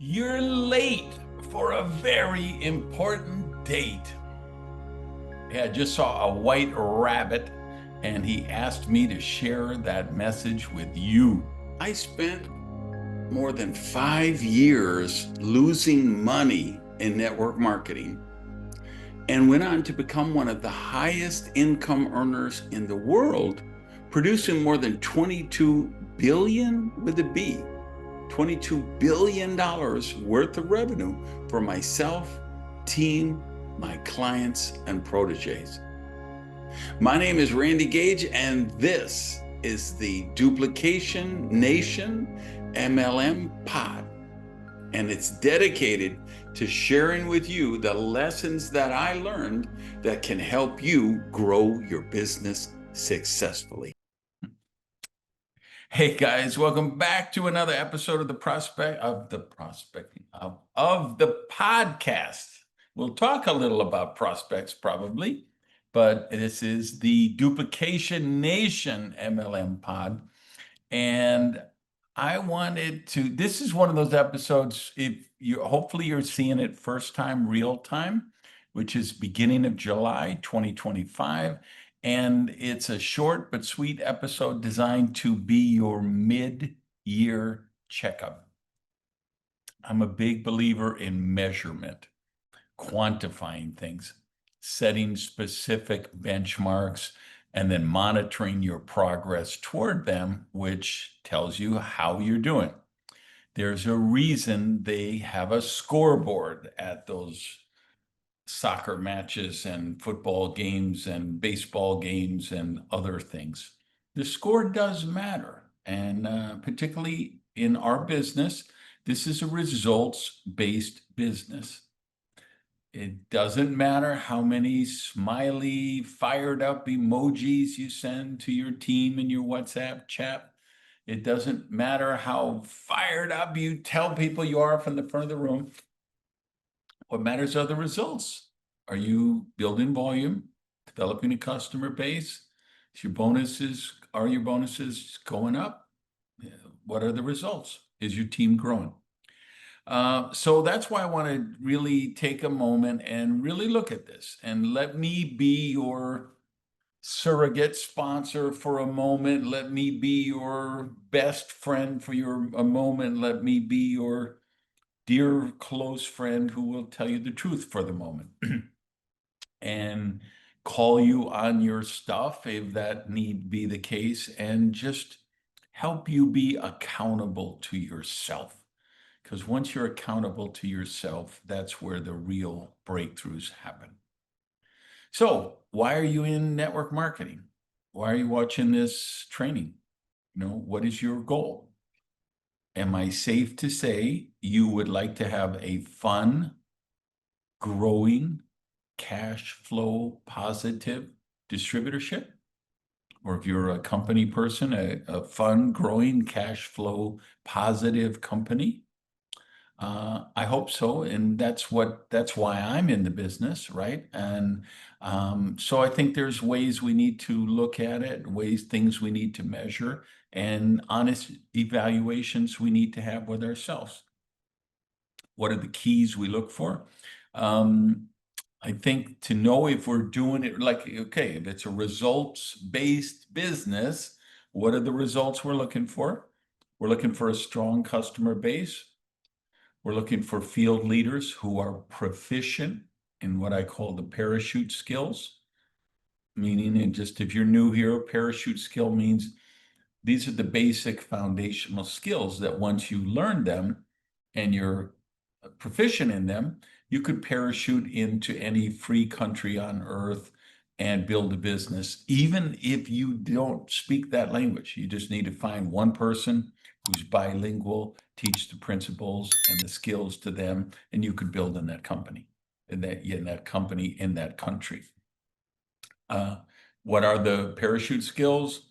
You're late for a very important date. Yeah, I just saw a white rabbit and he asked me to share that message with you. I spent more than 5 years losing money in network marketing and went on to become one of the highest income earners in the world, producing more than 22 billion with a B. $22 billion worth of revenue for myself, team, my clients, and proteges. My name is Randy Gage, and this is the Duplication Nation MLM Pod. And it's dedicated to sharing with you the lessons that I learned that can help you grow your business successfully. Hey guys, welcome back to another episode of the podcast. We'll talk a little about prospects probably, but this is the Duplication Nation MLM pod. And this is one of those episodes, hopefully you're seeing it first time, real time, which is beginning of July 2025. And it's a short but sweet episode designed to be your mid-year checkup. I'm a big believer in measurement, quantifying things, setting specific benchmarks, and then monitoring your progress toward them, which tells you how you're doing. There's a reason they have a scoreboard at those soccer matches and football games and baseball games and other things. The score does matter. And particularly in our business, this is a results-based business. It doesn't matter how many smiley, fired up emojis you send to your team in your WhatsApp chat. It doesn't matter how fired up you tell people you are from the front of the room. What matters are the results. Are you building volume, developing a customer base? Are your bonuses going up? What are the results? Is your team growing? So that's why I want to really take a moment and really look at this and let me be your surrogate sponsor for a moment. Let me be your best friend for a moment. Let me be your dear close friend who will tell you the truth for the moment and call you on your stuff if that need be the case, and just help you be accountable to yourself. Because once you're accountable to yourself, that's where the real breakthroughs happen. So why are you in network marketing? Why are you watching this training? What is your goal? Am I safe to say you would like to have a fun, growing, cash flow positive distributorship? Or if you're a company person, a fun, growing, cash flow positive company? I hope so, and that's why I'm in the business, right? And so I think there's ways we need to look at it, things we need to measure, and honest evaluations we need to have with ourselves. What are the keys we look for? I think to know if we're doing it okay, if it's a results-based business, what are the results we're looking for? We're looking for a strong customer base. We're looking for field leaders who are proficient in what I call the parachute skills, meaning, and just if you're new here, parachute skill means these are the basic foundational skills that once you learn them and you're proficient in them, you could parachute into any free country on earth and build a business, even if you don't speak that language. You just need to find one person who's bilingual, teach the principles and the skills to them, and you could build in that company, in that country. What are the parachute skills?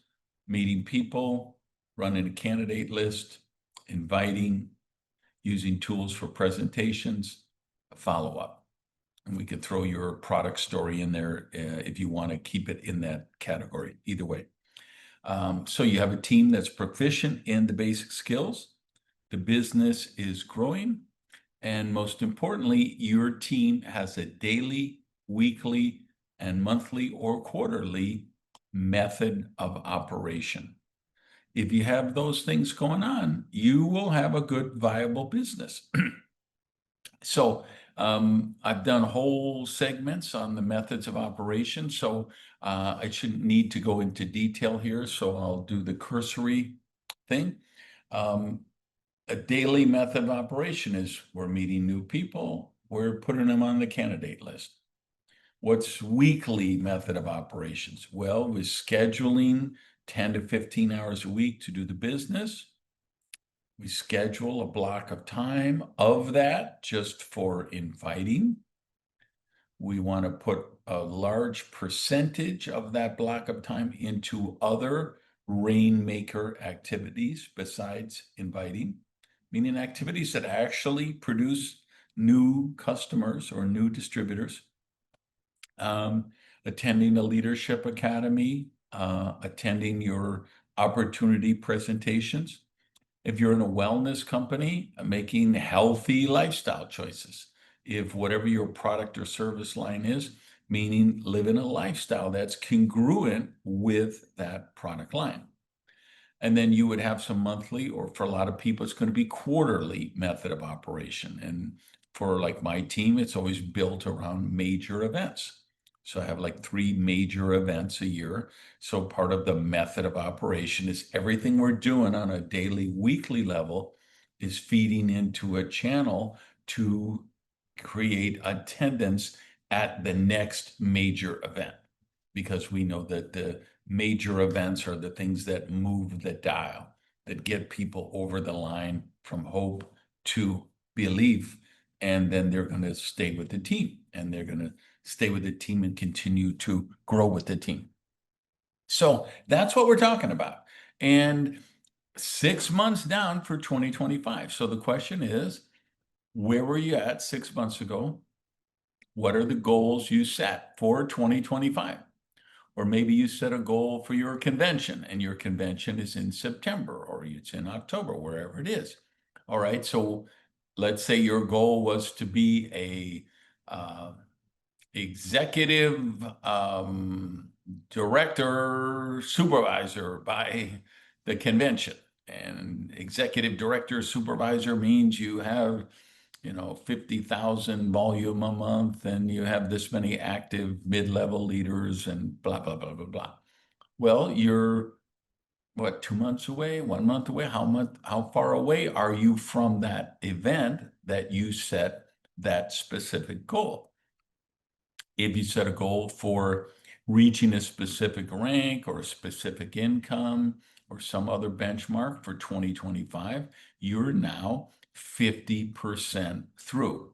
Meeting people, running a candidate list, inviting, using tools for presentations, follow-up. And we could throw your product story in there if you want to keep it in that category, either way. So you have a team that's proficient in the basic skills. The business is growing. And most importantly, your team has a daily, weekly, and monthly or quarterly method of operation. If you have those things going on, you will have a good, viable business. So I've done whole segments on the methods of operation, so I shouldn't need to go into detail here, so I'll do the cursory thing. A daily method of operation is we're meeting new people, we're putting them on the candidate list. What's weekly method of operations? Well, we're scheduling 10 to 15 hours a week to do the business. We schedule a block of time of that just for inviting. We want to put a large percentage of that block of time into other rainmaker activities besides inviting, meaning activities that actually produce new customers or new distributors. Attending a leadership academy, attending your opportunity presentations. If you're in a wellness company, making healthy lifestyle choices. If whatever your product or service line is, meaning living a lifestyle that's congruent with that product line. And then you would have some monthly, or for a lot of people, it's going to be quarterly method of operation. And for like my team, it's always built around major events. So I have like 3 major events a year. So part of the method of operation is everything we're doing on a daily, weekly level is feeding into a channel to create attendance at the next major event. Because we know that the major events are the things that move the dial, that get people over the line from hope to belief. And then they're going to stay with the team, and they're going to stay with the team and continue to grow with the team. So that's what we're talking about. And 6 months down for 2025. So the question is, where were you at 6 months ago? What are the goals you set for 2025? Or maybe you set a goal for your convention, and your convention is in September, or it's in October, wherever it is. All right. So let's say your goal was to be a executive director supervisor by the convention. And executive director supervisor means you have 50,000 volume a month, and you have this many active mid-level leaders and blah, blah, blah, blah, blah. Well, you're what, 2 months away, 1 month away? How far away are you from that event that you set that specific goal? If you set a goal for reaching a specific rank or a specific income or some other benchmark for 2025, you're now 50% through.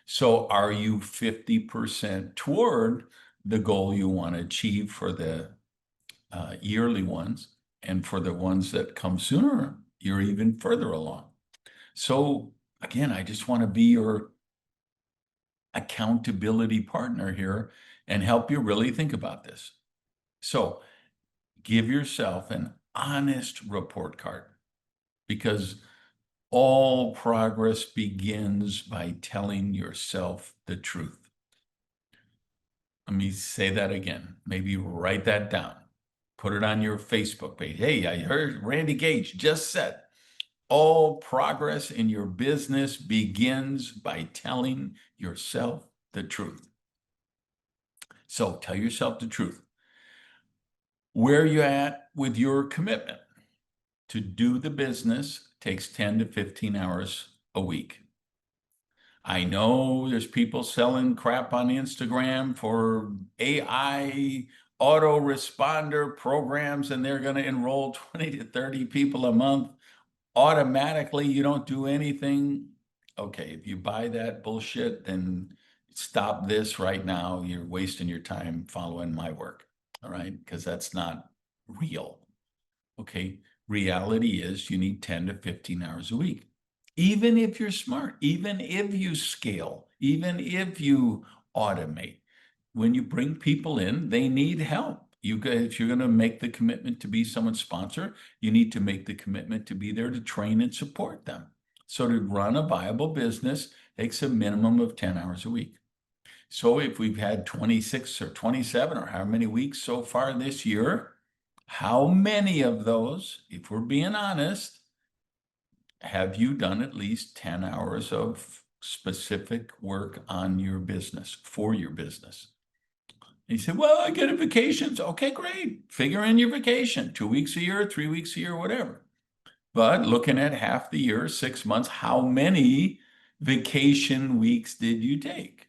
So are you 50% toward the goal you want to achieve for the yearly ones? And for the ones that come sooner, you're even further along. So again, I just want to be your accountability partner here and help you really think about this. So give yourself an honest report card, because all progress begins by telling yourself the truth. Let me say that again. Maybe write that down. Put it on your Facebook page. Hey, I heard Randy Gage just said, all progress in your business begins by telling yourself the truth. So tell yourself the truth. Where are you at with your commitment? To do the business takes 10 to 15 hours a week. I know there's people selling crap on Instagram for AI autoresponder programs, and they're going to enroll 20 to 30 people a month. Automatically, you don't do anything. Okay, if you buy that bullshit, then stop this right now. You're wasting your time following my work. All right, because that's not real. Okay, reality is you need 10 to 15 hours a week. Even if you're smart, even if you scale, even if you automate, when you bring people in, they need help. If you're going to make the commitment to be someone's sponsor, you need to make the commitment to be there to train and support them. So to run a viable business takes a minimum of 10 hours a week. So if we've had 26 or 27 or how many weeks so far this year, how many of those, if we're being honest, have you done at least 10 hours of specific work on your business, for your business? And you say, well, I get a vacations. Okay, great. Figure in your vacation, 2 weeks a year, 3 weeks a year, whatever. But looking at half the year, 6 months, how many vacation weeks did you take?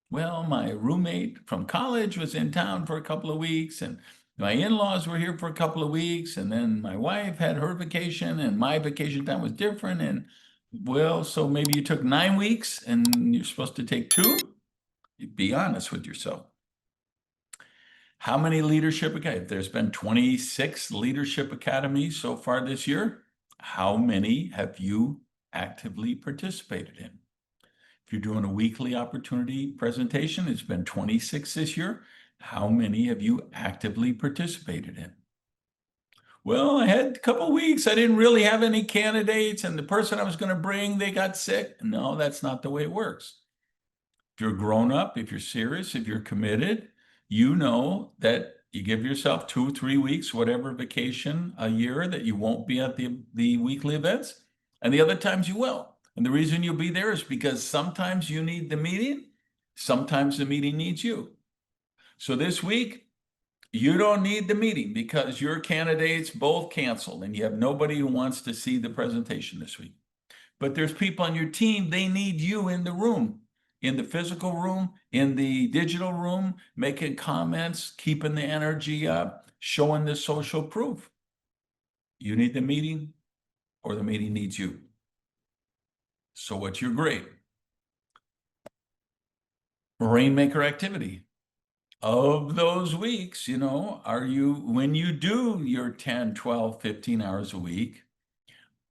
Well, my roommate from college was in town for a couple of weeks, and my in-laws were here for a couple of weeks, and then my wife had her vacation, and my vacation time was different. And well, so maybe you took 9 weeks and you're supposed to take two? Be honest with yourself. How many leadership academies? There's been 26 leadership academies so far this year. How many have you actively participated in? If you're doing a weekly opportunity presentation, it's been 26 this year. How many have you actively participated in? Well, I had a couple of weeks. I didn't really have any candidates, and the person I was going to bring, they got sick. No, that's not the way it works. If you're grown up, if you're serious, if you're committed, you know that you give yourself 2 or 3 weeks, whatever vacation a year that you won't be at the weekly events, and the other times you will. And the reason you'll be there is because sometimes you need the meeting, sometimes the meeting needs you. So this week, you don't need the meeting because your candidates both canceled and you have nobody who wants to see the presentation this week. But there's people on your team, they need you in the room, in the physical room, in the digital room, making comments, keeping the energy up, showing the social proof. You need the meeting or the meeting needs you. So what's your grade? Rainmaker activity. Of those weeks, are you, when you do your 10, 12, 15 hours a week,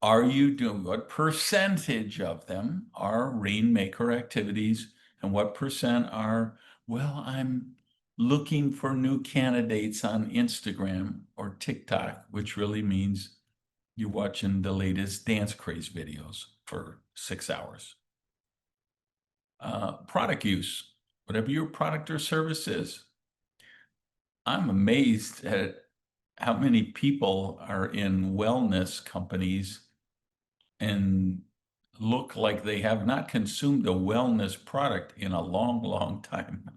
are you doing, what percentage of them are rainmaker activities and what percent are, well, I'm looking for new candidates on Instagram or TikTok, which really means you're watching the latest dance craze videos for 6 hours. Product use, whatever your product or service is. I'm amazed at how many people are in wellness companies and look like they have not consumed a wellness product in a long, long time.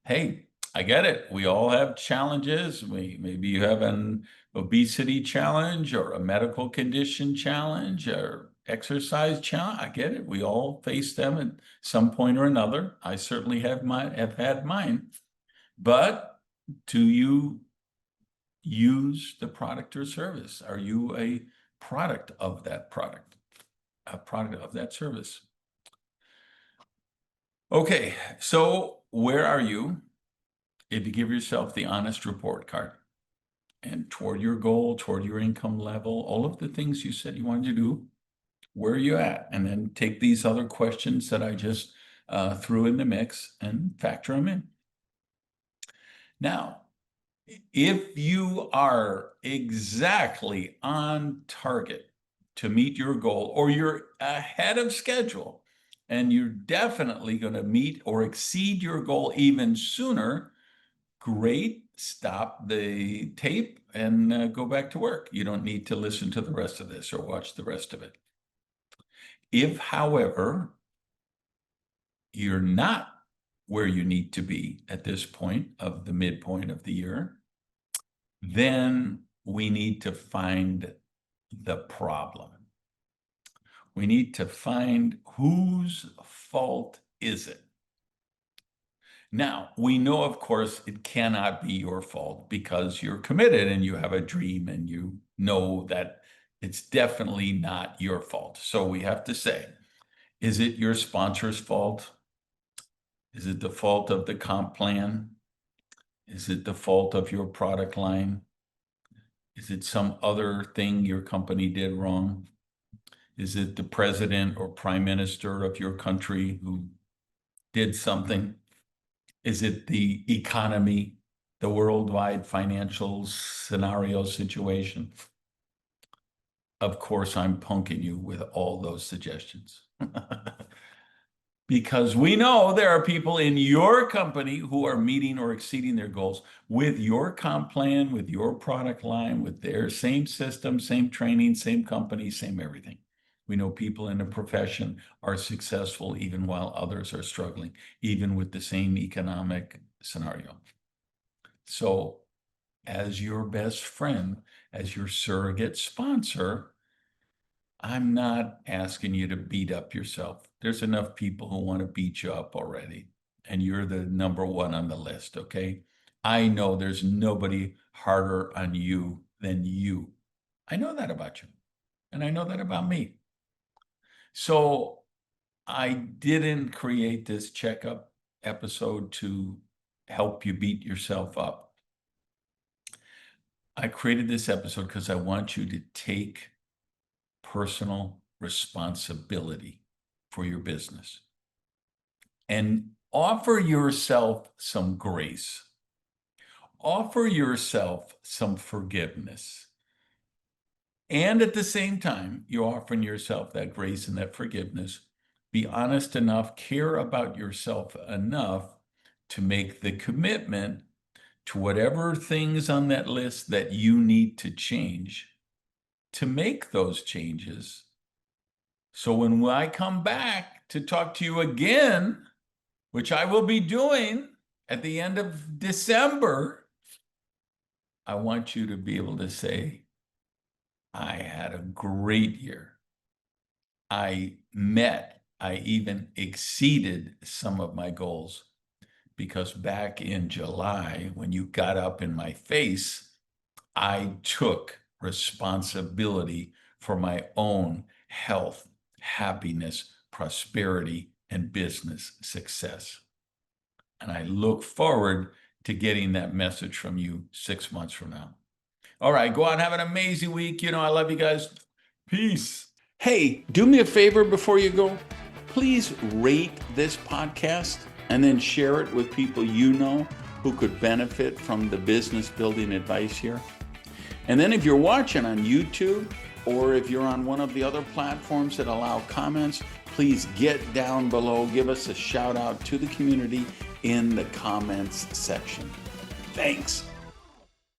Hey, I get it. We all have challenges. Maybe you have an obesity challenge or a medical condition challenge or exercise challenge. I get it. We all face them at some point or another. I certainly have had mine. But do you use the product or service? Are you a product of that product, a product of that service? Okay, so where are you if you give yourself the honest report card and toward your goal, toward your income level, all of the things you said you wanted to do, where are you at? And then take these other questions that I just threw in the mix and factor them in. Now, if you are exactly on target to meet your goal, or you're ahead of schedule, and you're definitely going to meet or exceed your goal even sooner, great. Stop the tape and go back to work. You don't need to listen to the rest of this or watch the rest of it. If, however, you're not where you need to be at this point of the midpoint of the year, then we need to find the problem. We need to find whose fault is it? Now, we know, of course, it cannot be your fault because you're committed and you have a dream and you know that it's definitely not your fault. So we have to say, is it your sponsor's fault? Is it the fault of the comp plan? Is it the fault of your product line? Is it some other thing your company did wrong? Is it the president or prime minister of your country who did something? Is it the economy, the worldwide financial scenario situation? of course, I'm punking you with all those suggestions. Because we know there are people in your company who are meeting or exceeding their goals with your comp plan, with your product line, with their same system, same training, same company, same everything. We know people in a profession are successful even while others are struggling, even with the same economic scenario. So, as your best friend, as your surrogate sponsor, I'm not asking you to beat up yourself. There's enough people who want to beat you up already, and you're the number one on the list, okay? I know there's nobody harder on you than you. I know that about you, and I know that about me. So I didn't create this checkup episode to help you beat yourself up. I created this episode because I want you to take personal responsibility for your business and offer yourself some grace. Offer yourself some forgiveness. And at the same time, you're offering yourself that grace and that forgiveness. Be honest enough, care about yourself enough to make the commitment to whatever things on that list that you need to change, to make those changes. So when I come back to talk to you again, which I will be doing at the end of December, I want you to be able to say, I had a great year. I even exceeded some of my goals, because back in July, when you got up in my face, I took responsibility for my own health, happiness, prosperity, and business success. And I look forward to getting that message from you 6 months from now. All right, go out and have an amazing week. I love you guys. Peace. Hey, do me a favor before you go. Please rate this podcast and then share it with people you know who could benefit from the business building advice here. And then if you're watching on YouTube, or if you're on one of the other platforms that allow comments, please get down below, give us a shout out to the community in the comments section. Thanks.